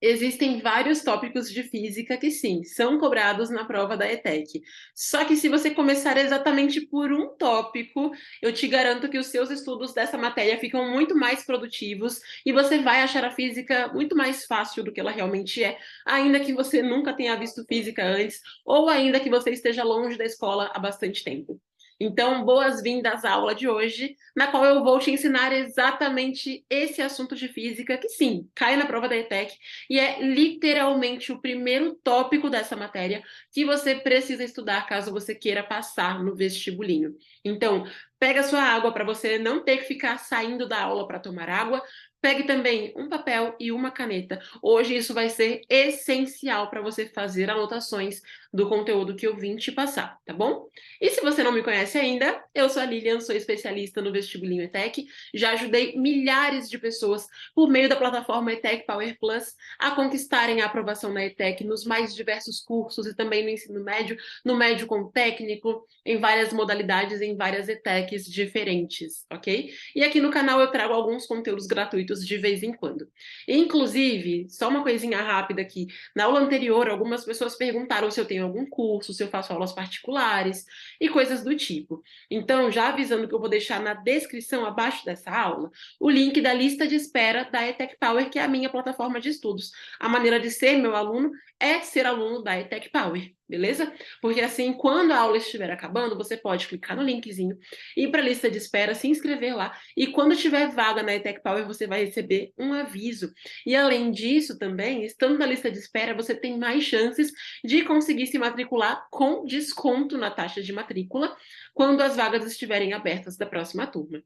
Existem vários tópicos de física que sim, são cobrados na prova da ETEC. Só que se você começar exatamente por um tópico, eu te garanto que os seus estudos dessa matéria ficam muito mais produtivos e você vai achar a física muito mais fácil do que ela realmente é, ainda que você nunca tenha visto física antes ou ainda que você esteja longe da escola há bastante tempo. Então, boas-vindas à aula de hoje, na qual eu vou te ensinar exatamente esse assunto de física que sim, cai na prova da ETEC e é literalmente o primeiro tópico dessa matéria que você precisa estudar caso você queira passar no vestibulinho. Então, pega sua água para você não ter que ficar saindo da aula para tomar água. Pegue também um papel e uma caneta. Hoje isso vai ser essencial para você fazer anotações do conteúdo que eu vim te passar, tá bom? E se você não me conhece ainda, eu sou a Lilian, sou especialista no vestibulinho ETEC. Já ajudei milhares de pessoas por meio da plataforma ETEC Power Plus a conquistarem a aprovação na ETEC nos mais diversos cursos e também no ensino médio, no médio com técnico, em várias modalidades, em várias ETECs diferentes, ok? E aqui no canal eu trago alguns conteúdos gratuitos de vez em quando. Inclusive, só uma coisinha rápida aqui, na aula anterior, algumas pessoas perguntaram se eu tenho algum curso, se eu faço aulas particulares e coisas do tipo. Então, já avisando que eu vou deixar na descrição abaixo dessa aula o link da lista de espera da ETEC Power, que é a minha plataforma de estudos. A maneira de ser meu aluno é ser aluno da ETEC Power, beleza? Porque assim, quando a aula estiver acabando, você pode clicar no linkzinho, ir para a lista de espera, se inscrever lá, e quando tiver vaga na ETEC Power, você vai receber um aviso. E além disso também, estando na lista de espera, você tem mais chances de conseguir se matricular com desconto na taxa de matrícula quando as vagas estiverem abertas da próxima turma,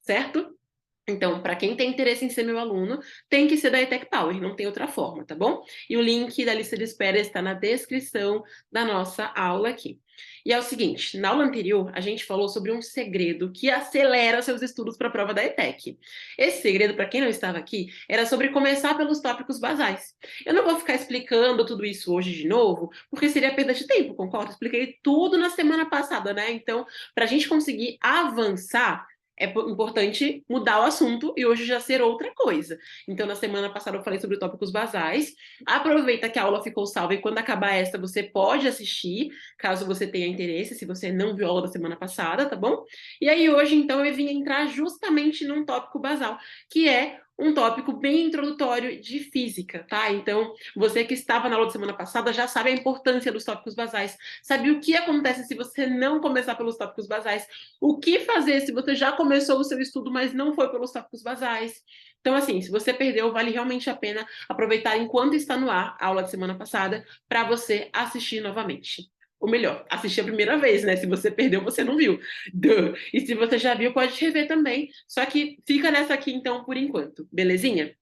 certo? Então, para quem tem interesse em ser meu aluno, tem que ser da ETEC Power, não tem outra forma, tá bom? E o link da lista de espera está na descrição da nossa aula aqui. E é o seguinte, na aula anterior, a gente falou sobre um segredo que acelera seus estudos para a prova da ETEC. Esse segredo, para quem não estava aqui, era sobre começar pelos tópicos basais. Eu não vou ficar explicando tudo isso hoje de novo, porque seria perda de tempo, concorda? Expliquei tudo na semana passada, né? Então, para a gente conseguir avançar, é importante mudar o assunto e hoje já ser outra coisa. Então, na semana passada eu falei sobre tópicos basais. Aproveita que a aula ficou salva e quando acabar esta você pode assistir, caso você tenha interesse, se você não viu a aula da semana passada, tá bom? E aí hoje, então, eu vim entrar justamente num tópico basal, que é um tópico bem introdutório de física, tá? Então, você que estava na aula da semana passada já sabe a importância dos tópicos basais, sabe o que acontece se você não começar pelos tópicos basais, o que fazer se você já começou o seu estudo, mas não foi pelos tópicos basais. Então, assim, se você perdeu, vale realmente a pena aproveitar enquanto está no ar a aula de semana passada para você assistir novamente. Ou melhor, assistir a primeira vez, né? Se você perdeu, você não viu. Duh. E se você já viu, pode rever também. Só que fica nessa aqui, então, por enquanto. Belezinha?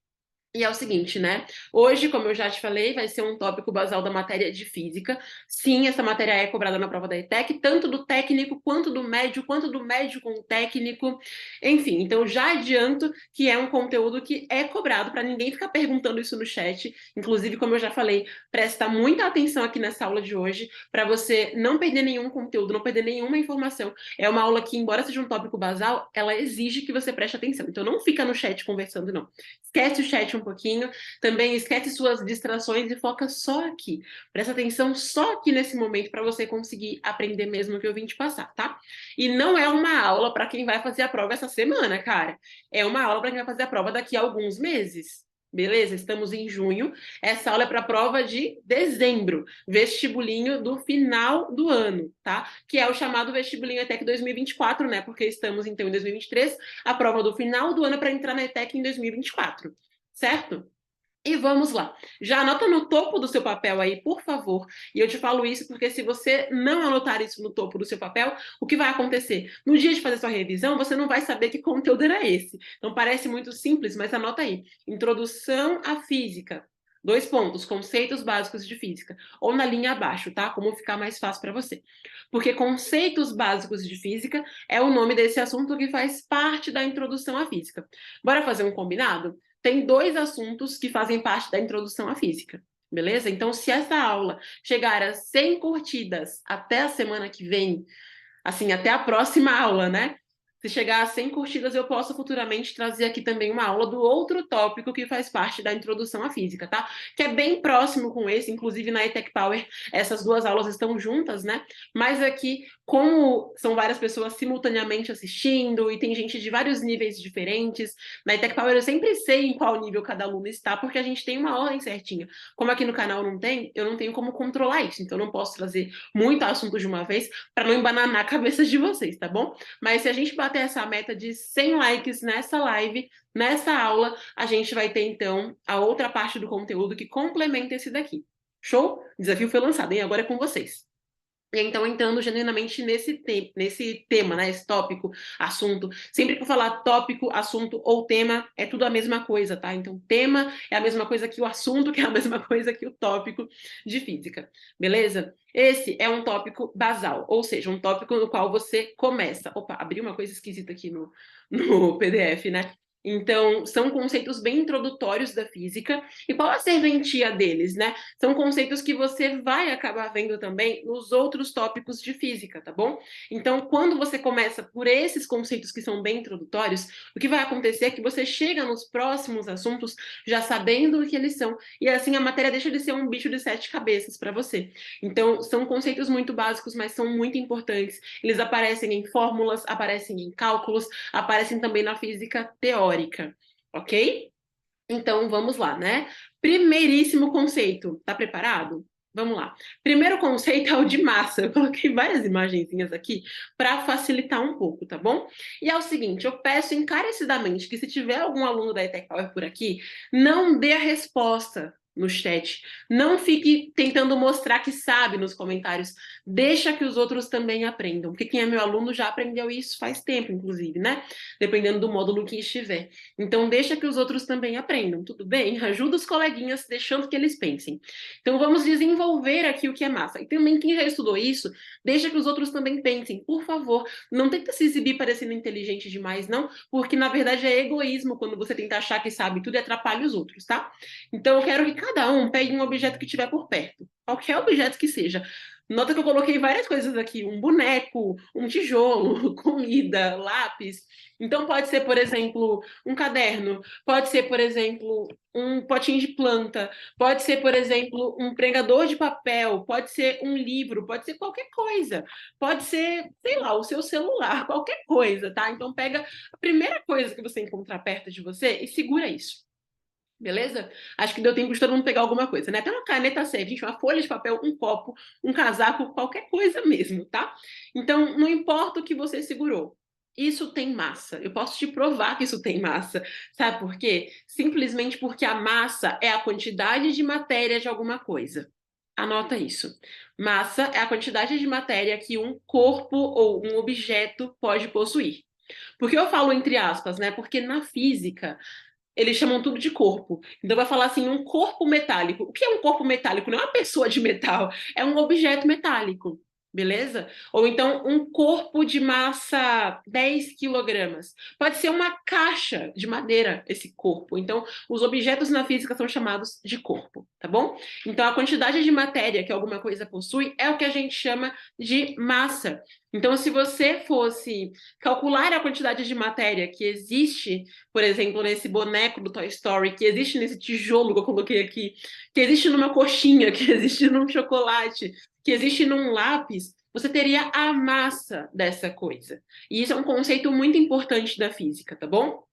E é o seguinte, né? Hoje, como eu já te falei, vai ser um tópico basal da matéria de física. Sim, essa matéria é cobrada na prova da ETEC, tanto do técnico quanto do médio com o técnico. Enfim, então já adianto que é um conteúdo que é cobrado para ninguém ficar perguntando isso no chat. Inclusive, como eu já falei, presta muita atenção aqui nessa aula de hoje para você não perder nenhum conteúdo, não perder nenhuma informação. É uma aula que, embora seja um tópico basal, ela exige que você preste atenção. Então não fica no chat conversando, não. Esquece o chat um pouquinho, também esquece suas distrações e foca só aqui. Presta atenção só aqui nesse momento para você conseguir aprender mesmo o que eu vim te passar, tá? E não é uma aula para quem vai fazer a prova essa semana, cara. É uma aula para quem vai fazer a prova daqui a alguns meses. Beleza? Estamos em junho. Essa aula é para a prova de dezembro, vestibulinho do final do ano, tá? Que é o chamado vestibulinho ETEC 2024, né? Porque estamos então em 2023, a prova do final do ano para entrar na ETEC em 2024, certo? E vamos lá. Já anota no topo do seu papel aí, por favor. E eu te falo isso porque se você não anotar isso no topo do seu papel, o que vai acontecer? No dia de fazer sua revisão, você não vai saber que conteúdo era esse. Então parece muito simples, mas anota aí. Introdução à física. Dois pontos, conceitos básicos de física. Ou na linha abaixo, tá? Como ficar mais fácil para você. Porque conceitos básicos de física é o nome desse assunto que faz parte da introdução à física. Bora fazer um combinado? Tem dois assuntos que fazem parte da introdução à física, beleza? Então, se essa aula chegar a 100 curtidas até a semana que vem, assim, até a próxima aula, né? Se chegar a 100 curtidas, eu posso futuramente trazer aqui também uma aula do outro tópico que faz parte da introdução à física, tá? Que é bem próximo com esse, inclusive na ETEC Power, essas duas aulas estão juntas, né? Mas aqui, como são várias pessoas simultaneamente assistindo e tem gente de vários níveis diferentes, na ETEC Power eu sempre sei em qual nível cada aluno está, porque a gente tem uma ordem certinha. Como aqui no canal não tem, eu não tenho como controlar isso, então eu não posso trazer muito assunto de uma vez para não embananar a cabeça de vocês, tá bom? Mas se a gente bater essa meta de 100 likes nessa live, nessa aula, a gente vai ter, então, a outra parte do conteúdo que complementa esse daqui. Show? O desafio foi lançado, e agora é com vocês. E então, entrando genuinamente nesse tema, né? Esse tópico, assunto. Sempre que eu falar tópico, assunto ou tema, é tudo a mesma coisa, tá? Então, tema é a mesma coisa que o assunto, que é a mesma coisa que o tópico de física. Beleza? Esse é um tópico basal, ou seja, um tópico no qual você começa. Opa, abri uma coisa esquisita aqui no PDF, né? Então, são conceitos bem introdutórios da física. E qual a serventia deles, né? São conceitos que você vai acabar vendo também nos outros tópicos de física, tá bom? Então, quando você começa por esses conceitos que são bem introdutórios, o que vai acontecer é que você chega nos próximos assuntos já sabendo o que eles são, e assim a matéria deixa de ser um bicho de sete cabeças para você. Então, são conceitos muito básicos, mas são muito importantes. Eles aparecem em fórmulas, aparecem em cálculos, aparecem também na física teórica, ok? Então, vamos lá, né? Primeiríssimo conceito. Tá preparado? Vamos lá. Primeiro conceito é o de massa. Eu coloquei várias imagenzinhas aqui para facilitar um pouco, tá bom? E é o seguinte, eu peço encarecidamente que se tiver algum aluno da ETEC Power por aqui, não dê a resposta no chat. Não fique tentando mostrar que sabe nos comentários. Deixa que os outros também aprendam. Porque quem é meu aluno já aprendeu isso faz tempo, inclusive, né? Dependendo do módulo que estiver. Então, deixa que os outros também aprendam, tudo bem? Ajuda os coleguinhas, deixando que eles pensem. Então, vamos desenvolver aqui o que é massa. E também, quem já estudou isso, deixa que os outros também pensem. Por favor, não tenta se exibir parecendo inteligente demais, não, porque, na verdade, é egoísmo quando você tenta achar que sabe tudo e atrapalha os outros, tá? Então, eu quero que cada um pegue um objeto que tiver por perto. Qualquer objeto que seja. Nota que eu coloquei várias coisas aqui: um boneco, um tijolo, comida, lápis. Então, pode ser, por exemplo, um caderno, pode ser, por exemplo, um potinho de planta, pode ser, por exemplo, um pregador de papel, pode ser um livro, pode ser qualquer coisa. Pode ser, sei lá, o seu celular, qualquer coisa, tá? Então, pega a primeira coisa que você encontrar perto de você e segura isso. Beleza? Acho que deu tempo de todo mundo pegar alguma coisa, né? Até uma caneta serve, gente, uma folha de papel, um copo, um casaco, qualquer coisa mesmo, tá? Então, não importa o que você segurou. Isso tem massa. Eu posso te provar que isso tem massa. Sabe por quê? Simplesmente porque a massa é a quantidade de matéria de alguma coisa. Anota isso. Massa é a quantidade de matéria que um corpo ou um objeto pode possuir. Por que eu falo entre aspas, né? Porque na física eles chamam tudo de corpo. Então vai falar assim, um corpo metálico. O que é um corpo metálico? Não é uma pessoa de metal, é um objeto metálico. Beleza? Ou então um corpo de massa 10 quilogramas. Pode ser uma caixa de madeira, esse corpo. Então, os objetos na física são chamados de corpo, tá bom? Então, a quantidade de matéria que alguma coisa possui é o que a gente chama de massa. Então, se você fosse calcular a quantidade de matéria que existe, por exemplo, nesse boneco do Toy Story, que existe nesse tijolo que eu coloquei aqui, que existe numa coxinha, que existe num chocolate, que existe num lápis, você teria a massa dessa coisa. E isso é um conceito muito importante da física, tá bom?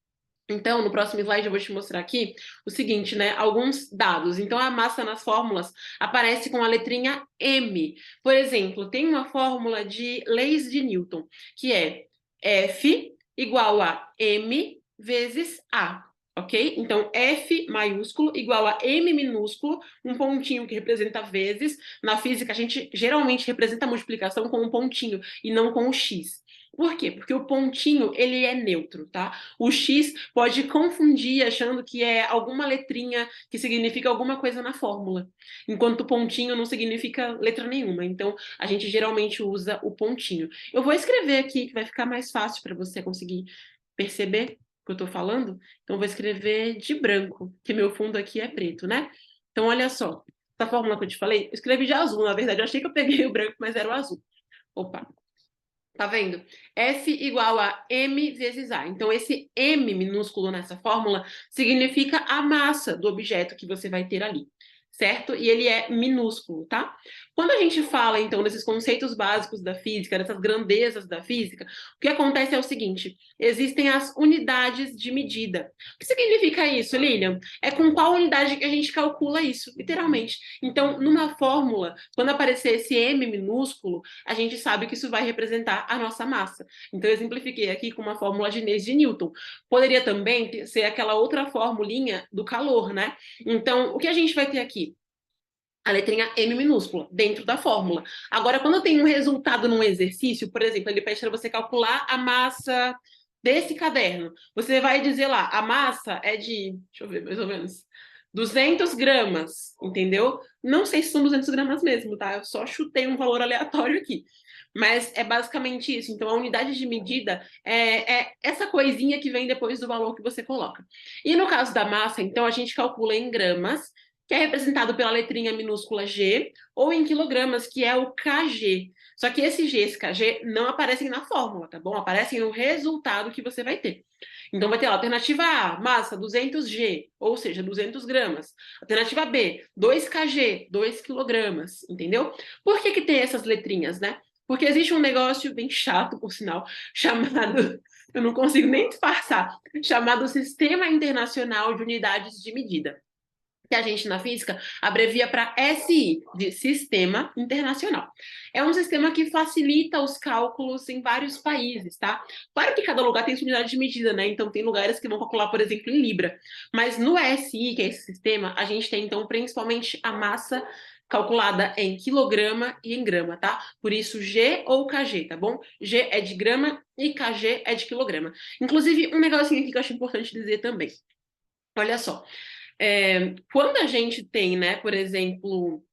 Então, no próximo slide eu vou te mostrar aqui o seguinte, né? Alguns dados. Então, a massa nas fórmulas aparece com a letrinha M. Por exemplo, tem uma fórmula de leis de Newton, que é F igual a M vezes A. Ok? Então, F maiúsculo igual a M minúsculo, um pontinho que representa vezes. Na física, a gente geralmente representa a multiplicação com um pontinho e não com o X. Por quê? Porque o pontinho, ele é neutro, tá? O X pode confundir achando que é alguma letrinha que significa alguma coisa na fórmula, enquanto o pontinho não significa letra nenhuma. Então, a gente geralmente usa o pontinho. Eu vou escrever aqui, que vai ficar mais fácil para você conseguir perceber o que eu estou falando. Então, eu vou escrever de branco, que meu fundo aqui é preto, né? Então, olha só. Essa fórmula que eu te falei, eu escrevi de azul, na verdade. Eu achei que eu peguei o branco, mas era o azul. Opa. Tá vendo? F igual a m vezes A. Então, esse m minúsculo nessa fórmula significa a massa do objeto que você vai ter ali, certo? E ele é minúsculo, tá? Quando a gente fala, então, desses conceitos básicos da física, dessas grandezas da física, o que acontece é o seguinte: existem as unidades de medida. O que significa isso, Lilian? É com qual unidade que a gente calcula isso, literalmente. Então, numa fórmula, quando aparecer esse m minúsculo, a gente sabe que isso vai representar a nossa massa. Então, eu exemplifiquei aqui com uma fórmula de Inês de Newton. Poderia também ser aquela outra formulinha do calor, né? Então, o que a gente vai ter aqui? A letrinha M minúscula, dentro da fórmula. Agora, quando eu tenho um resultado num exercício, por exemplo, ele pede para você calcular a massa desse caderno. Você vai dizer lá, a massa é de, deixa eu ver, mais ou menos, 200 gramas, entendeu? Não sei se são 200 gramas mesmo, tá? Eu só chutei um valor aleatório aqui. Mas é basicamente isso. Então, a unidade de medida é essa coisinha que vem depois do valor que você coloca. E no caso da massa, então, a gente calcula em gramas, que é representado pela letrinha minúscula G, ou em quilogramas, que é o kg. Só que esse G, esse kg, não aparecem na fórmula, tá bom? Aparecem no resultado que você vai ter. Então, vai ter lá, alternativa A, massa 200G, ou seja, 200 gramas. Alternativa B, 2kg, 2 quilogramas, entendeu? Por que que tem essas letrinhas, né? Porque existe um negócio bem chato, por sinal, chamado, eu não consigo nem disfarçar, chamado Sistema Internacional de Unidades de Medida, que a gente na física abrevia para SI, de Sistema Internacional. É um sistema que facilita os cálculos em vários países, tá? Claro que cada lugar tem sua unidade de medida, né? Então tem lugares que vão calcular, por exemplo, em Libra. Mas no SI, que é esse sistema, a gente tem então principalmente a massa calculada em quilograma e em grama, tá? Por isso G ou kg, tá bom? G é de grama e kg é de quilograma. Inclusive, um negocinho aqui que eu acho importante dizer também. Olha só, quando a gente tem, né, por exemplo,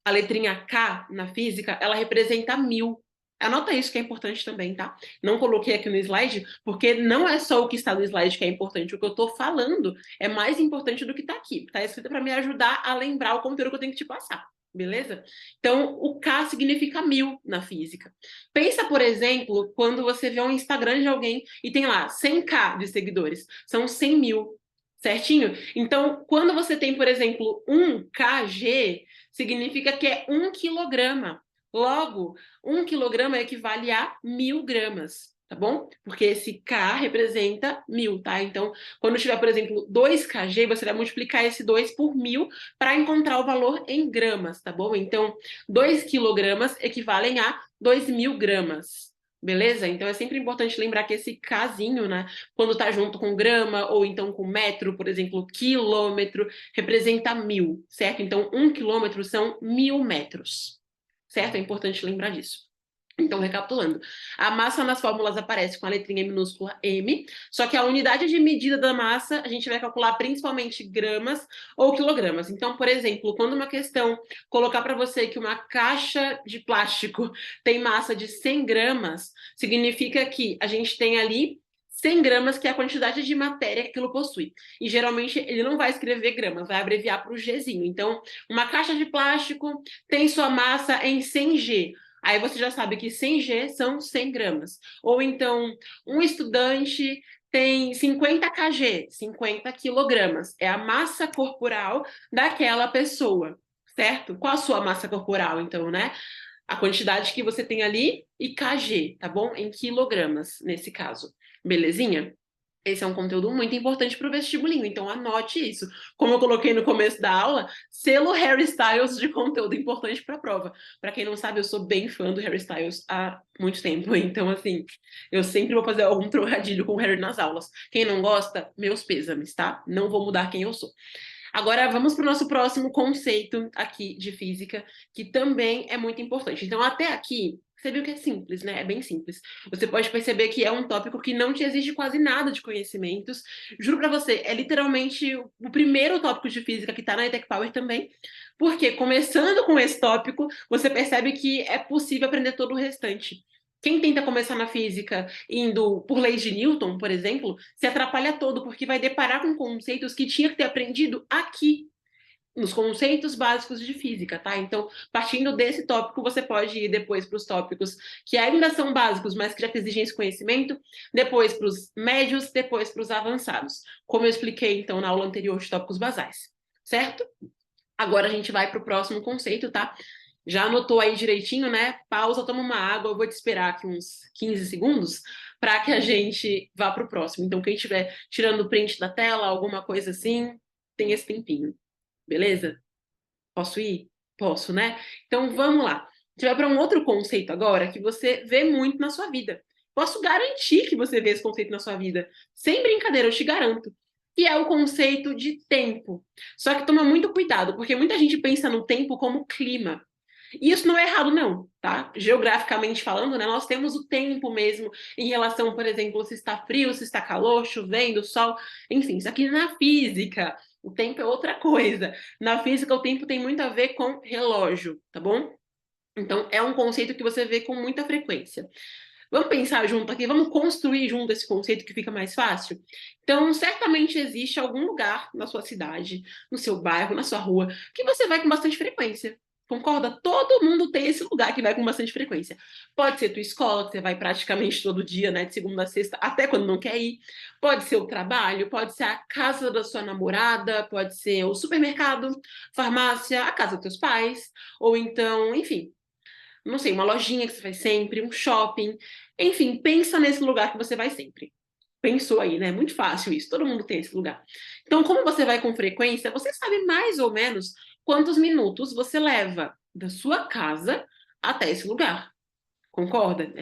a letrinha K na física, ela representa 1000. Anota isso que é importante também, tá? Não coloquei aqui no slide, porque não é só o que está no slide que é importante. O que eu estou falando é mais importante do que está aqui. Está escrito para me ajudar a lembrar o conteúdo que eu tenho que te passar. Beleza? Então, o K significa 1000 na física. Pensa, por exemplo, quando você vê um Instagram de alguém e tem lá 100K de seguidores. São 100 mil, certinho? Então, quando você tem, por exemplo, 1 kg, significa que é 1 quilograma. Logo, 1 quilograma equivale a 1000 gramas, tá bom? Porque esse K representa 1000, tá? Então, quando tiver, por exemplo, 2 kg, você vai multiplicar esse 2 por 1000 para encontrar o valor em gramas, tá bom? Então, 2 kg equivalem a 2000 gramas. Beleza? Então é sempre importante lembrar que esse Kzinho, né, quando tá junto com grama ou então com metro, por exemplo, quilômetro, representa 1000, certo? Então, 1 quilômetro são 1000 metros, certo? É importante lembrar disso. Então, recapitulando, a massa nas fórmulas aparece com a letrinha minúscula m, só que a unidade de medida da massa a gente vai calcular principalmente gramas ou quilogramas. Então, por exemplo, quando uma questão colocar para você que uma caixa de plástico tem massa de 100 gramas, significa que a gente tem ali 100 gramas, que é a quantidade de matéria que aquilo possui. E geralmente ele não vai escrever gramas, vai abreviar para o Gzinho. Então, uma caixa de plástico tem sua massa em 100G. Aí você já sabe que 100G são 100 gramas. Ou então, um estudante tem 50 kg, 50 quilogramas. É a massa corporal daquela pessoa, certo? Qual a sua massa corporal, então, né? A quantidade que você tem ali e kg, tá bom? Em quilogramas, nesse caso. Belezinha? Esse é um conteúdo muito importante para o vestibulinho, então anote isso. Como eu coloquei no começo da aula, selo Harry Styles de conteúdo importante para a prova. Para quem não sabe, eu sou bem fã do Harry Styles há muito tempo, então assim, eu sempre vou fazer algum trocadilho com o Harry nas aulas. Quem não gosta, meus pêsames, tá? Não vou mudar quem eu sou. Agora, vamos para o nosso próximo conceito aqui de física, que também é muito importante. Então, até aqui, você viu que é simples, né? É bem simples. Você pode perceber que é um tópico que não te exige quase nada de conhecimentos. Juro para você, é literalmente o primeiro tópico de física que está na ETEC Power também, porque começando com esse tópico, você percebe que é possível aprender todo o restante. Quem tenta começar na física indo por leis de Newton, por exemplo, se atrapalha todo, porque vai deparar com conceitos que tinha que ter aprendido aqui nos conceitos básicos de física, tá? Então, partindo desse tópico, você pode ir depois para os tópicos que ainda são básicos, mas que já exigem esse conhecimento, depois para os médios, depois para os avançados, como eu expliquei, então, na aula anterior de tópicos basais, certo? Agora a gente vai para o próximo conceito, tá? Já anotou aí direitinho, né? Pausa, toma uma água, eu vou te esperar aqui uns 15 segundos para que a gente vá para o próximo. Então, quem estiver tirando print da tela, alguma coisa assim, tem esse tempinho. Beleza? Posso ir? Posso, né? Então vamos lá. A gente vai para um outro conceito agora que você vê muito na sua vida. Posso garantir que você vê esse conceito na sua vida. Sem brincadeira, eu te garanto. Que é o conceito de tempo. Só que toma muito cuidado, porque muita gente pensa no tempo como clima. E isso não é errado, não, tá? Geograficamente falando, né? Nós temos o tempo mesmo em relação, por exemplo, se está frio, se está calor, chovendo, sol, enfim, isso aqui na física. O tempo é outra coisa. Na física, o tempo tem muito a ver com relógio, tá bom? Então, é um conceito que você vê com muita frequência. Vamos pensar junto aqui, vamos construir junto esse conceito que fica mais fácil? Então, certamente existe algum lugar na sua cidade, no seu bairro, na sua rua, que você vai com bastante frequência. Concorda? Todo mundo tem esse lugar que vai com bastante frequência. Pode ser tua escola, que você vai praticamente todo dia, né, de segunda a sexta, até quando não quer ir. Pode ser o trabalho, pode ser a casa da sua namorada, pode ser o supermercado, farmácia, a casa dos teus pais, ou então, enfim, não sei, uma lojinha que você vai sempre, um shopping. Enfim, pensa nesse lugar que você vai sempre. Pensou aí, né? Muito fácil isso, todo mundo tem esse lugar. Então, como você vai com frequência, você sabe mais ou menos quantos minutos você leva da sua casa até esse lugar. Concorda?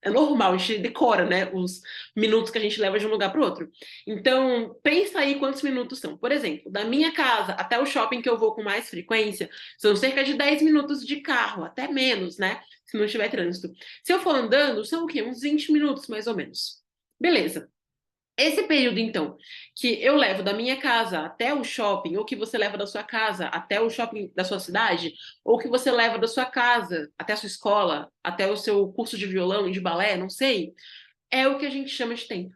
É normal, a gente decora, né, os minutos que a gente leva de um lugar para o outro. Então, pensa aí quantos minutos são. Por exemplo, da minha casa até o shopping que eu vou com mais frequência, são cerca de 10 minutos de carro, até menos, né? Se não tiver trânsito. Se eu for andando, são o quê? Uns 20 minutos, mais ou menos. Beleza. Esse período, então, que eu levo da minha casa até o shopping, ou que você leva da sua casa até o shopping da sua cidade, ou que você leva da sua casa até a sua escola, até o seu curso de violão e de balé, não sei, é o que a gente chama de tempo.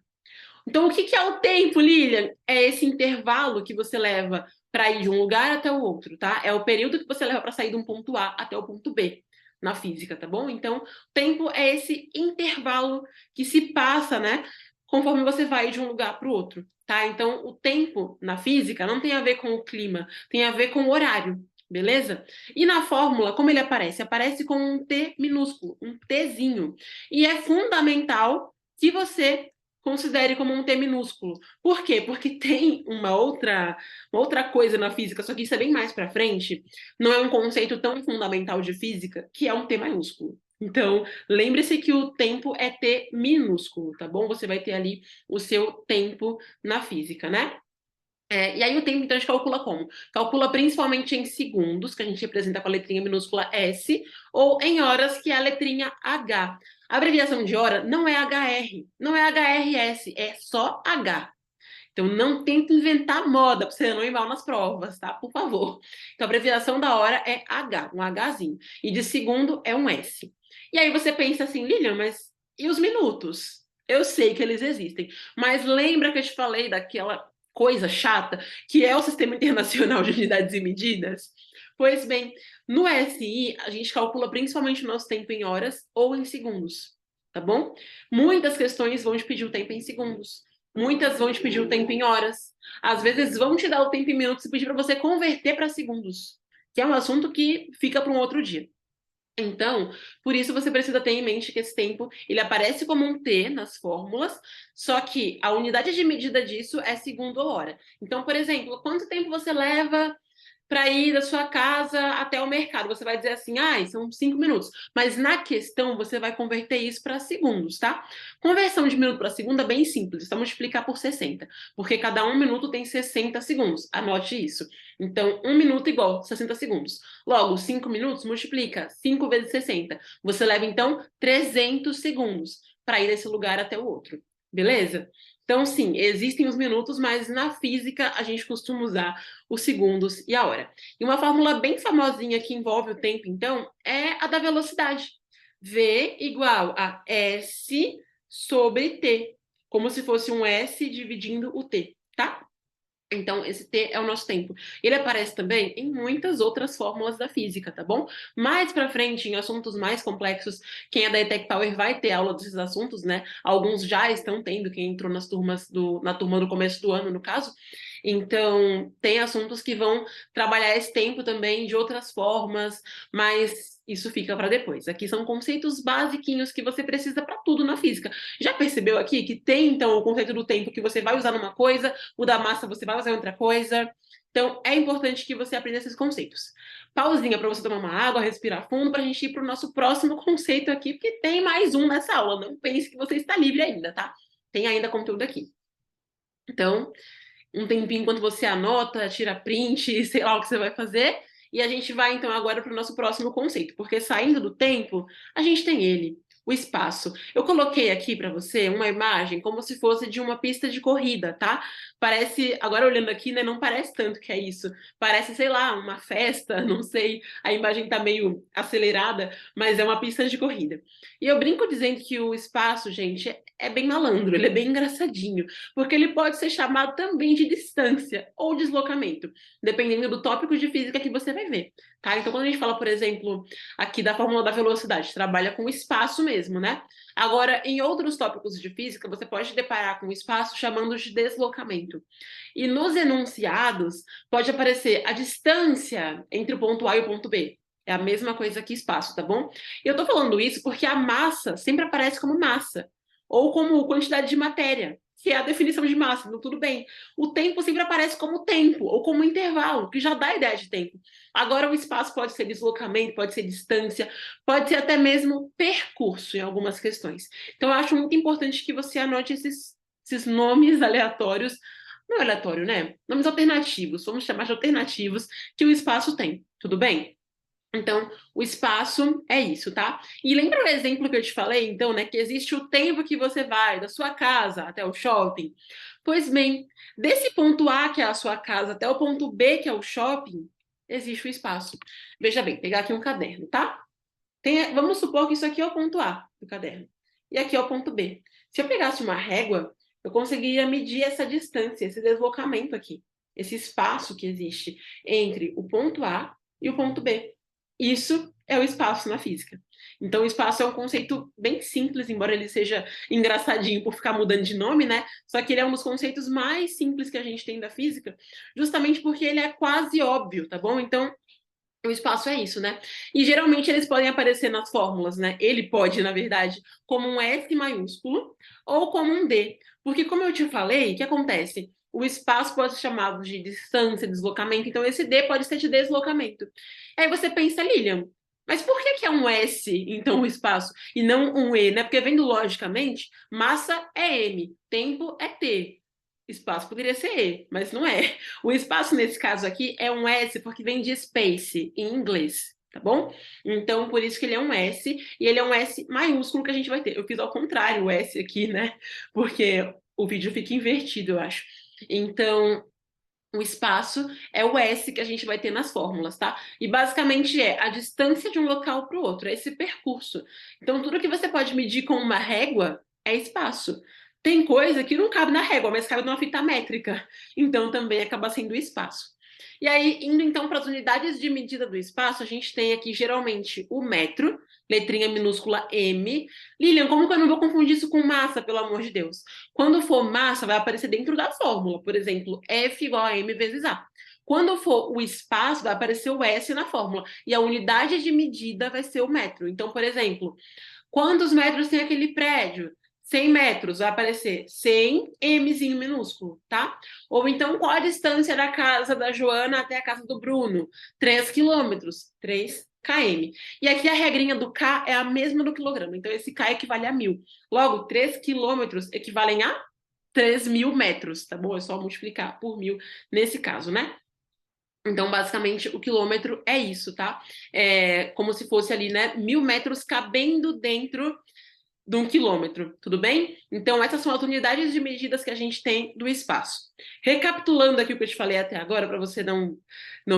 Então, o que que é o tempo, Lilian? É esse intervalo que você leva para ir de um lugar até o outro, tá? É o período que você leva para sair de um ponto A até o ponto B na física, tá bom? Então, tempo é esse intervalo que se passa, né, conforme você vai de um lugar para o outro, tá? Então, o tempo na física não tem a ver com o clima, tem a ver com o horário, beleza? E na fórmula, como ele aparece? Aparece com um T minúsculo, um Tzinho. E é fundamental que você considere como um T minúsculo. Por quê? Porque tem uma outra coisa na física, só que isso é bem mais para frente, não é um conceito tão fundamental de física, que é um T maiúsculo. Então, lembre-se que o tempo é T minúsculo, tá bom? Você vai ter ali o seu tempo na física, né? E aí o tempo, então, a gente calcula como? Calcula principalmente em segundos, que a gente representa com a letrinha minúscula S, ou em horas, que é a letrinha H. A abreviação de hora não é HR, não é HRS, é só H. Então não tenta inventar moda para você não ir mal nas provas, tá? Por favor. Então a abreviação da hora é H, um Hzinho. E de segundo é um S. E aí você pensa assim, Lilian, mas e os minutos? Eu sei que eles existem, mas lembra que eu te falei daquela coisa chata que é o Sistema Internacional de Unidades e Medidas? Pois bem, no SI a gente calcula principalmente o nosso tempo em horas ou em segundos, tá bom? Muitas questões vão te pedir o tempo em segundos. Muitas vão te pedir o tempo em horas. Às vezes vão te dar o tempo em minutos e pedir para você converter para segundos, que é um assunto que fica para um outro dia. Então, por isso você precisa ter em mente que esse tempo, ele aparece como um T nas fórmulas, só que a unidade de medida disso é segundo hora. Então, por exemplo, quanto tempo você leva para ir da sua casa até o mercado? Você vai dizer assim, são 5 minutos. Mas na questão, você vai converter isso para segundos, tá? Conversão de minuto para segundo é bem simples, é só multiplicar por 60, porque cada 1 minuto tem 60 segundos. Anote isso. Então, 1 minuto igual 60 segundos. Logo, 5 minutos multiplica 5 vezes 60. Você leva, então, 300 segundos para ir desse lugar até o outro. Beleza? Então, sim, existem os minutos, mas na física a gente costuma usar os segundos e a hora. E uma fórmula bem famosinha que envolve o tempo, então, é a da velocidade. V igual a S sobre T, como se fosse um S dividindo o T, tá? Então, esse T é o nosso tempo. Ele aparece também em muitas outras fórmulas da física, tá bom? Mais pra frente, em assuntos mais complexos, quem é da ETEC Power vai ter aula desses assuntos, né? Alguns já estão tendo, quem entrou na turma do começo do ano, no caso. Então, tem assuntos que vão trabalhar esse tempo também de outras formas, mas isso fica para depois. Aqui são conceitos basiquinhos que você precisa para tudo na física. Já percebeu aqui que tem, então, o conceito do tempo que você vai usar numa coisa, o da massa você vai usar em outra coisa. Então, é importante que você aprenda esses conceitos. Pausinha para você tomar uma água, respirar fundo, para a gente ir para o nosso próximo conceito aqui, porque tem mais um nessa aula. Não pense que você está livre ainda, tá? Tem ainda conteúdo aqui. Então, um tempinho enquanto você anota, tira print, sei lá o que você vai fazer. E a gente vai então agora para o nosso próximo conceito, porque saindo do tempo, a gente tem ele, o espaço. Eu coloquei aqui para você uma imagem como se fosse de uma pista de corrida, tá? Parece, agora olhando aqui, né, não parece tanto que é isso. Parece, sei lá, uma festa, não sei, a imagem tá meio acelerada, mas é uma pista de corrida. E eu brinco dizendo que o espaço, gente, é bem malandro, ele é bem engraçadinho porque ele pode ser chamado também de distância ou deslocamento, dependendo do tópico de física que você vai ver, tá? Então, quando a gente fala, por exemplo, aqui da fórmula da velocidade, trabalha com espaço mesmo, né? Agora, em outros tópicos de física, você pode deparar com o espaço chamando de deslocamento. E nos enunciados, pode aparecer a distância entre o ponto A e o ponto B. É a mesma coisa que espaço, tá bom? E eu tô falando isso porque a massa sempre aparece como massa, ou como quantidade de matéria, que é a definição de massa, então tudo bem. O tempo sempre aparece como tempo, ou como intervalo, que já dá a ideia de tempo. Agora, o espaço pode ser deslocamento, pode ser distância, pode ser até mesmo percurso em algumas questões. Então, eu acho muito importante que você anote esses nomes aleatórios, não é aleatório, né? Nomes alternativos, vamos chamar de alternativos, que o espaço tem, tudo bem? Então, o espaço é isso, tá? E lembra o exemplo que eu te falei, então, né? Que existe o tempo que você vai da sua casa até o shopping? Pois bem, desse ponto A, que é a sua casa, até o ponto B, que é o shopping, existe o espaço. Veja bem, pegar aqui um caderno, tá? Vamos supor que isso aqui é o ponto A do caderno. E aqui é o ponto B. Se eu pegasse uma régua, eu conseguiria medir essa distância, esse deslocamento aqui, esse espaço que existe entre o ponto A e o ponto B. Isso é o espaço na física. Então, o espaço é um conceito bem simples, embora ele seja engraçadinho por ficar mudando de nome, né? Só que ele é um dos conceitos mais simples que a gente tem da física, justamente porque ele é quase óbvio, tá bom? Então, o espaço é isso, né? E geralmente eles podem aparecer nas fórmulas, né? Ele pode, na verdade, como um S maiúsculo ou como um D. Porque, como eu te falei, o que acontece? O espaço pode ser chamado de distância, deslocamento, então esse D pode ser de deslocamento. Aí você pensa, Lilian, mas por que é um S, então, o espaço, e não um E, né? Porque vendo logicamente, massa é M, tempo é T. Espaço poderia ser E, mas não é. O espaço, nesse caso aqui, é um S porque vem de space, em inglês, tá bom? Então, por isso que ele é um S, e ele é um S maiúsculo que a gente vai ter. Eu fiz ao contrário o S aqui, né? Porque o vídeo fica invertido, eu acho. Então, o espaço é o S que a gente vai ter nas fórmulas, tá? E basicamente é a distância de um local para o outro, é esse percurso. Então, tudo que você pode medir com uma régua é espaço. Tem coisa que não cabe na régua, mas cabe numa fita métrica. Então, também acaba sendo espaço. E aí, indo então para as unidades de medida do espaço, a gente tem aqui geralmente o metro, letrinha minúscula M. Lilian, como que eu não vou confundir isso com massa, pelo amor de Deus? Quando for massa, vai aparecer dentro da fórmula. Por exemplo, F igual a M vezes A. Quando for o espaço, vai aparecer o S na fórmula. E a unidade de medida vai ser o metro. Então, por exemplo, quantos metros tem aquele prédio? 100 metros, vai aparecer 100 Mzinho minúsculo, tá? Ou então, qual a distância da casa da Joana até a casa do Bruno? 3 quilômetros, 3 km. E aqui a regrinha do K é a mesma do quilograma, então esse K equivale a 1.000. Logo, 3 quilômetros equivalem a 3.000 metros, tá bom? É só multiplicar por 1.000 nesse caso, né? Então, basicamente, o quilômetro é isso, tá? É como se fosse ali, né, 1.000 metros cabendo dentro de 1 quilômetro, tudo bem? Então, essas são as unidades de medidas que a gente tem do espaço. Recapitulando aqui o que eu te falei até agora, para você não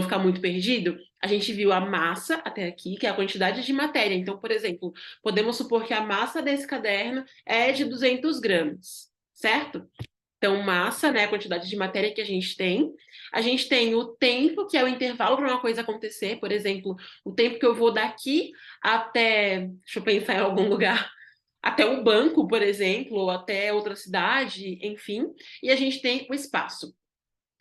ficar muito perdido, a gente viu a massa até aqui, que é a quantidade de matéria. Então, por exemplo, podemos supor que a massa desse caderno é de 200 gramas, certo? Então, massa, né, a quantidade de matéria que a gente tem o tempo, que é o intervalo para uma coisa acontecer, por exemplo, o tempo que eu vou daqui até, deixa eu pensar em algum lugar, até um banco, por exemplo, ou até outra cidade, enfim, e a gente tem o espaço.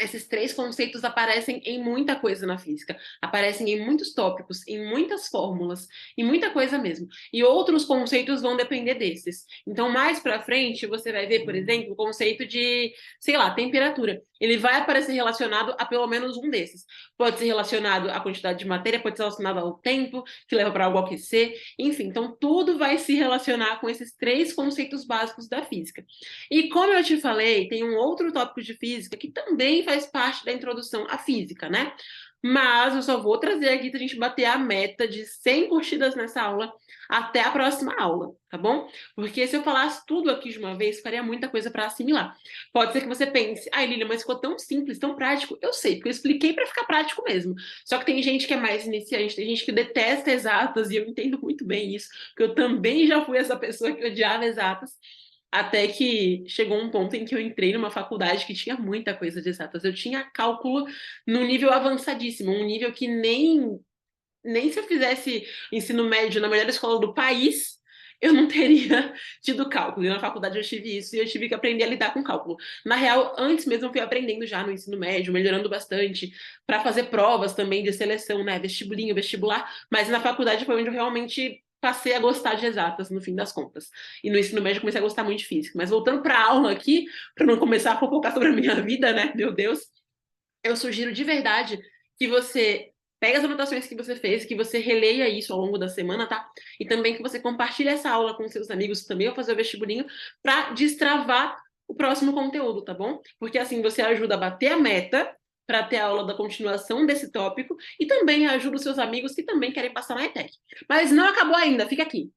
Esses três conceitos aparecem em muita coisa na física, aparecem em muitos tópicos, em muitas fórmulas, em muita coisa mesmo. E outros conceitos vão depender desses. Então, mais para frente, você vai ver, por exemplo, o conceito de, sei lá, temperatura. Ele vai aparecer relacionado a pelo menos um desses. Pode ser relacionado à quantidade de matéria, pode ser relacionado ao tempo que leva para algo aquecer, enfim. Então, tudo vai se relacionar com esses três conceitos básicos da física. E como eu te falei, tem um outro tópico de física que também faz parte da introdução à física, né? Mas eu só vou trazer aqui para a gente bater a meta de 100 curtidas nessa aula até a próxima aula, tá bom? Porque se eu falasse tudo aqui de uma vez, ficaria muita coisa para assimilar. Pode ser que você pense, ai, Lília, mas ficou tão simples, tão prático. Eu sei, porque eu expliquei para ficar prático mesmo. Só que tem gente que é mais iniciante, tem gente que detesta exatas, e eu entendo muito bem isso, porque eu também já fui essa pessoa que odiava exatas. Até que chegou um ponto em que eu entrei numa faculdade que tinha muita coisa de exatas. Eu tinha cálculo num nível avançadíssimo, um nível que nem se eu fizesse ensino médio na melhor escola do país, eu não teria tido cálculo. E na faculdade eu tive isso e eu tive que aprender a lidar com cálculo. Na real, antes mesmo eu fui aprendendo já no ensino médio, melhorando bastante, para fazer provas também de seleção, né? Vestibulinho, vestibular. Mas na faculdade foi onde eu realmente passei a gostar de exatas, no fim das contas. E no ensino médio eu comecei a gostar muito de física. Mas voltando para a aula aqui, para não começar a fofocar sobre a minha vida, né? Meu Deus, eu sugiro de verdade que você pegue as anotações que você fez, que você releia isso ao longo da semana, tá? E também que você compartilhe essa aula com seus amigos também, ao fazer o vestibulinho, para destravar o próximo conteúdo, tá bom? Porque assim você ajuda a bater a meta para ter a aula da continuação desse tópico e também ajuda os seus amigos que também querem passar na ETEC. Mas não acabou ainda, fica aqui.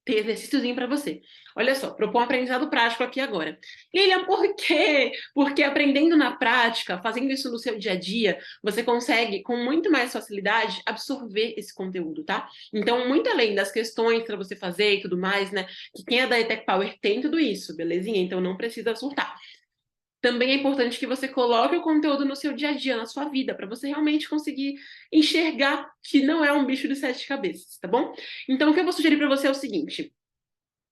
Tem exercíciozinho para você. Olha só, propor um aprendizado prático aqui agora. Lilian, por quê? Porque aprendendo na prática, fazendo isso no seu dia a dia, você consegue, com muito mais facilidade, absorver esse conteúdo, tá? Então, muito além das questões para você fazer e tudo mais, né? Que quem é da ETEC Power tem tudo isso, belezinha? Então, não precisa surtar. Também é importante que você coloque o conteúdo no seu dia a dia, na sua vida, para você realmente conseguir enxergar que não é um bicho de sete cabeças, tá bom? Então, o que eu vou sugerir para você é o seguinte: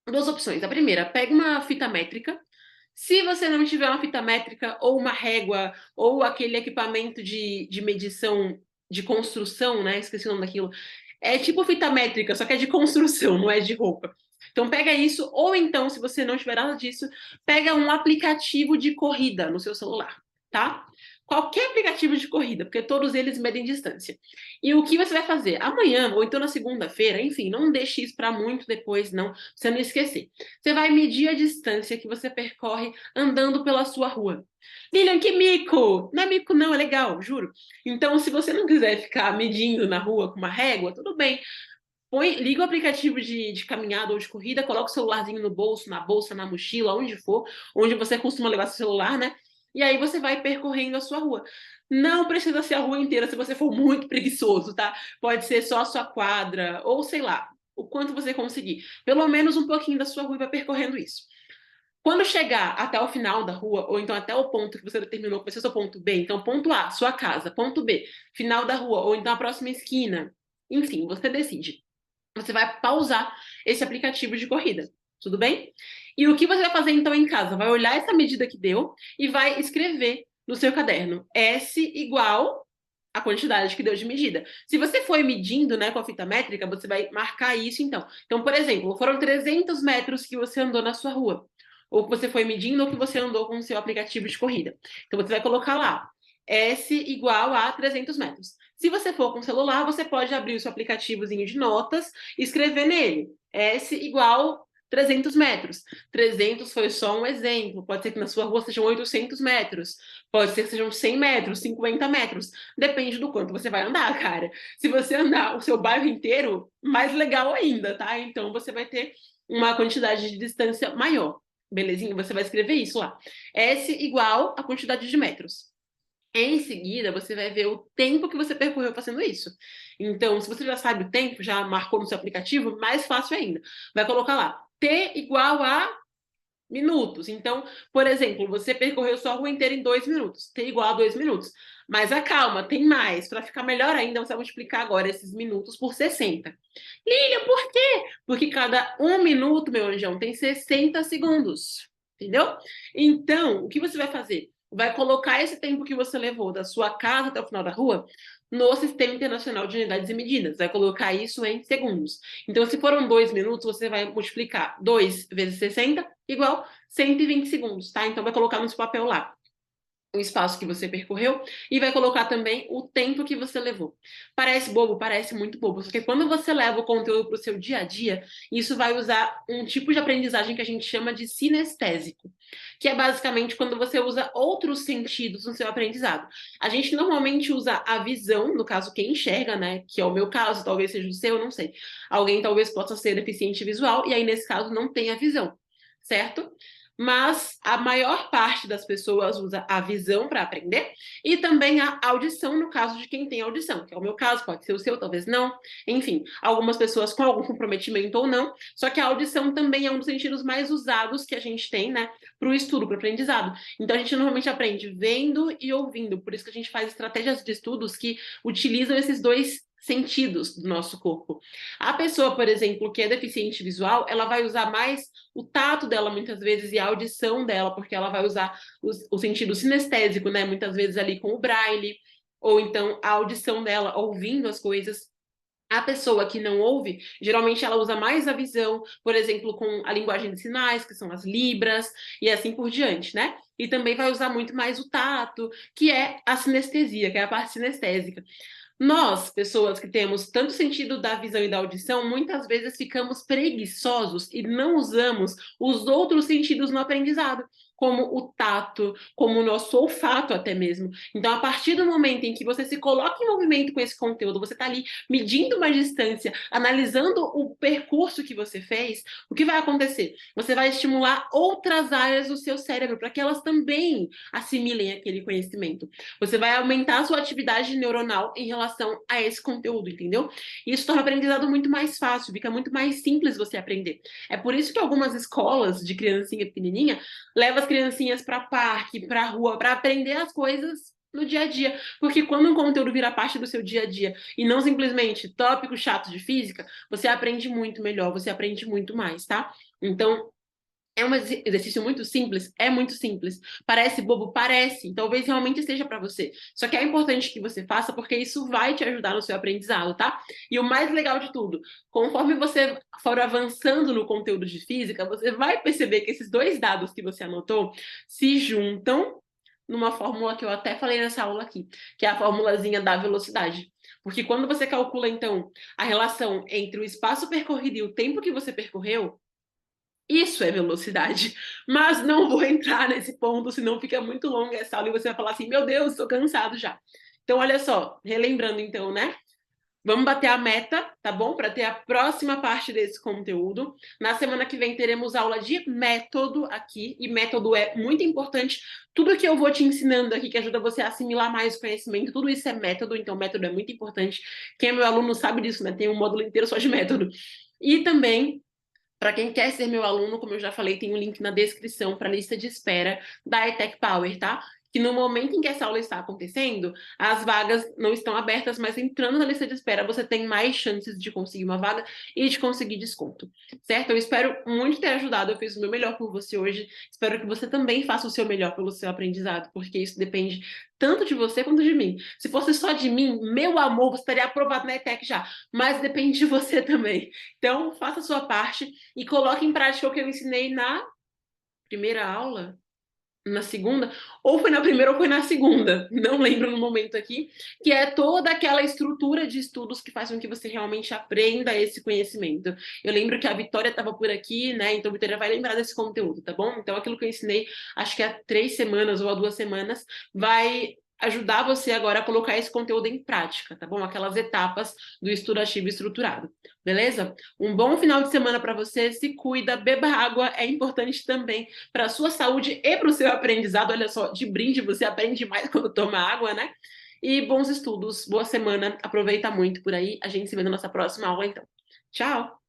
duas opções. A primeira, pega uma fita métrica. Se você não tiver uma fita métrica ou uma régua ou aquele equipamento de medição de construção, né? Esqueci o nome daquilo. É tipo fita métrica, só que é de construção, não é de roupa. Então pega isso, ou então, se você não tiver nada disso, pega um aplicativo de corrida no seu celular, tá? Qualquer aplicativo de corrida, porque todos eles medem distância. E o que você vai fazer? Amanhã, ou então na segunda-feira, enfim, não deixe isso para muito depois, não, pra você não esquecer. Você vai medir a distância que você percorre andando pela sua rua. Lilian, que mico! Não é mico, não, é legal, juro. Então, se você não quiser ficar medindo na rua com uma régua, tudo bem. Liga o aplicativo de caminhada ou de corrida, coloca o celularzinho no bolso, na bolsa, na mochila, onde for, onde você costuma levar seu celular, né? E aí você vai percorrendo a sua rua. Não precisa ser a rua inteira se você for muito preguiçoso, tá? Pode ser só a sua quadra, ou sei lá, o quanto você conseguir. Pelo menos um pouquinho da sua rua e vai percorrendo isso. Quando chegar até o final da rua, ou então até o ponto que você determinou que vai ser o seu ponto B, então ponto A, sua casa, ponto B, final da rua, ou então a próxima esquina, enfim, você decide. Você vai pausar esse aplicativo de corrida, tudo bem? E o que você vai fazer então em casa? Vai olhar essa medida que deu e vai escrever no seu caderno S igual a quantidade que deu de medida. Se você foi medindo, né, com a fita métrica, você vai marcar isso então. Então, por exemplo, foram 300 metros que você andou na sua rua, ou que você foi medindo, ou que você andou com o seu aplicativo de corrida. Então, você vai colocar lá S igual a 300 metros. Se você for com celular, você pode abrir o seu aplicativozinho de notas e escrever nele S igual 300 metros. 300 foi só um exemplo. Pode ser que na sua rua sejam 800 metros. Pode ser que sejam 100 metros, 50 metros. Depende do quanto você vai andar, cara. Se você andar o seu bairro inteiro, mais legal ainda, tá? Então você vai ter uma quantidade de distância maior. Belezinha? Você vai escrever isso lá. S igual a quantidade de metros. Em seguida, você vai ver o tempo que você percorreu fazendo isso. Então, se você já sabe o tempo, já marcou no seu aplicativo, mais fácil ainda. Vai colocar lá, T igual a minutos. Então, por exemplo, você percorreu sua rua inteira em 2 minutos, tem igual a 2 minutos. Mas acalma, tem mais. Para ficar melhor ainda, você vai multiplicar agora esses minutos por 60. Lília, por quê? Porque cada 1 minuto, meu anjão, tem 60 segundos. Entendeu? Então, o que você vai fazer? Vai colocar esse tempo que você levou da sua casa até o final da rua no Sistema Internacional de Unidades e Medidas. Vai colocar isso em segundos. Então, se foram 2 minutos, você vai multiplicar 2 vezes 60 igual 120 segundos, tá? Então, vai colocar no seu papel lá o espaço que você percorreu e vai colocar também o tempo que você levou. Parece bobo? Parece muito bobo, só que quando você leva o conteúdo para o seu dia a dia, isso vai usar um tipo de aprendizagem que a gente chama de sinestésico, que é basicamente quando você usa outros sentidos no seu aprendizado. A gente normalmente usa a visão, no caso quem enxerga, né, que é o meu caso, talvez seja o seu, não sei. Alguém talvez possa ser deficiente visual e aí nesse caso não tem a visão, certo? Mas a maior parte das pessoas usa a visão para aprender e também a audição, no caso de quem tem audição, que é o meu caso, pode ser o seu, talvez não. Enfim, algumas pessoas com algum comprometimento ou não, só que a audição também é um dos sentidos mais usados que a gente tem, né, para o estudo, para o aprendizado. Então, a gente normalmente aprende vendo e ouvindo, por isso que a gente faz estratégias de estudos que utilizam esses dois sentidos do nosso corpo. A pessoa, por exemplo, que é deficiente visual, ela vai usar mais o tato dela muitas vezes e a audição dela, porque ela vai usar o sentido sinestésico, né? Muitas vezes ali com o braille, ou então a audição dela ouvindo as coisas. A pessoa que não ouve, geralmente ela usa mais a visão, por exemplo, com a linguagem de sinais, que são as libras, e assim por diante, né? E também vai usar muito mais o tato, que é a sinestesia, que é a parte sinestésica. Nós, pessoas que temos tanto sentido da visão e da audição, muitas vezes ficamos preguiçosos e não usamos os outros sentidos no aprendizado, como o tato, como o nosso olfato até mesmo. Então, a partir do momento em que você se coloca em movimento com esse conteúdo, você está ali medindo uma distância, analisando o percurso que você fez, o que vai acontecer? Você vai estimular outras áreas do seu cérebro para que elas também assimilem aquele conhecimento. Você vai aumentar a sua atividade neuronal em relação a esse conteúdo, entendeu? Isso torna o aprendizado muito mais fácil, fica muito mais simples você aprender. É por isso que algumas escolas de criancinha pequenininha levam as criancinhas para parque, para rua, para aprender as coisas no dia a dia. Porque quando um conteúdo vira parte do seu dia a dia e não simplesmente tópico chato de física, você aprende muito melhor, você aprende muito mais, tá? Então, é um exercício muito simples? É muito simples. Parece bobo? Parece. Talvez realmente seja para você. Só que é importante que você faça porque isso vai te ajudar no seu aprendizado, tá? E o mais legal de tudo, conforme você for avançando no conteúdo de física, você vai perceber que esses dois dados que você anotou se juntam numa fórmula que eu até falei nessa aula aqui, que é a formulazinha da velocidade. Porque quando você calcula, então, a relação entre o espaço percorrido e o tempo que você percorreu, isso é velocidade, mas não vou entrar nesse ponto, senão fica muito longa essa aula e você vai falar assim, meu Deus, estou cansado já. Então, olha só, relembrando então, né? Vamos bater a meta, tá bom? Para ter a próxima parte desse conteúdo. Na semana que vem teremos aula de método aqui, e método é muito importante. Tudo que eu vou te ensinando aqui que ajuda você a assimilar mais o conhecimento, tudo isso é método, então método é muito importante. Quem é meu aluno sabe disso, né? Tem um módulo inteiro só de método. E também para quem quer ser meu aluno, como eu já falei, tem um link na descrição para a lista de espera da ETEC Power, tá? Que no momento em que essa aula está acontecendo, as vagas não estão abertas, mas entrando na lista de espera, você tem mais chances de conseguir uma vaga e de conseguir desconto, certo? Eu espero muito ter ajudado, eu fiz o meu melhor por você hoje, espero que você também faça o seu melhor pelo seu aprendizado, porque isso depende tanto de você quanto de mim. Se fosse só de mim, meu amor, você estaria aprovado na ETEC já, mas depende de você também. Então, faça a sua parte e coloque em prática o que eu ensinei na primeira aula, na segunda, ou foi na primeira ou foi na segunda, não lembro no momento aqui, que é toda aquela estrutura de estudos que faz com que você realmente aprenda esse conhecimento. Eu lembro que a Vitória estava por aqui, né? Então a Vitória vai lembrar desse conteúdo, tá bom? Então aquilo que eu ensinei, acho que há 3 semanas ou há 2 semanas, vai ajudar você agora a colocar esse conteúdo em prática, tá bom? Aquelas etapas do estudo ativo estruturado, beleza? Um bom final de semana para você, se cuida, beba água, é importante também para a sua saúde e para o seu aprendizado. Olha só, de brinde você aprende mais quando toma água, né? E bons estudos, boa semana, aproveita muito por aí. A gente se vê na nossa próxima aula, então. Tchau!